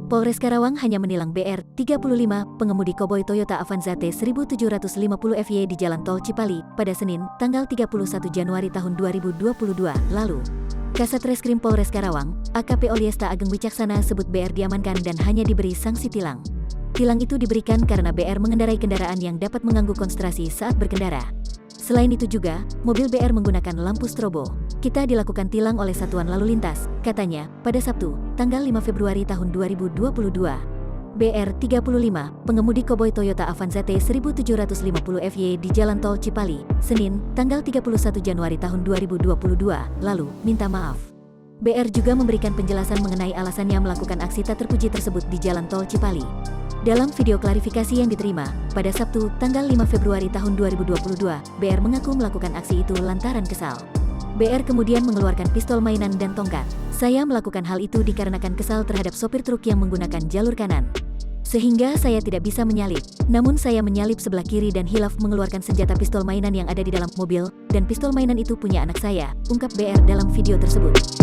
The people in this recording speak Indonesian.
Polres Karawang hanya menilang BR, 35, pengemudi koboi Toyota Avanza T1750 FY di Jalan Tol Cipali, pada Senin, tanggal 31 Januari tahun 2022, lalu. Kasat Reskrim Polres Karawang, AKP Olyesta Ageng Wicaksana sebut BR diamankan dan hanya diberi sanksi tilang. Tilang itu diberikan karena BR mengendarai kendaraan yang dapat mengganggu konsentrasi saat berkendara. Selain itu juga, mobil BR menggunakan lampu strobo. Kita dilakukan tilang oleh Satuan Lalu Lintas, katanya, pada Sabtu, tanggal 5 Februari tahun 2022. BR 35, pengemudi koboi Toyota Avanza T1750 FY di Jalan Tol Cipali, Senin, tanggal 31 Januari tahun 2022, lalu, minta maaf. BR juga memberikan penjelasan mengenai alasannya melakukan aksi tak terpuji tersebut di Jalan Tol Cipali. Dalam video klarifikasi yang diterima, pada Sabtu, tanggal 5 Februari tahun 2022, BR mengaku melakukan aksi itu lantaran kesal. BR kemudian mengeluarkan pistol mainan dan tongkat. Saya melakukan hal itu dikarenakan kesal terhadap sopir truk yang menggunakan jalur kanan. Sehingga saya tidak bisa menyalip. Namun saya menyalip sebelah kiri dan hilaf mengeluarkan senjata pistol mainan yang ada di dalam mobil, dan pistol mainan itu punya anak saya, ungkap BR dalam video tersebut.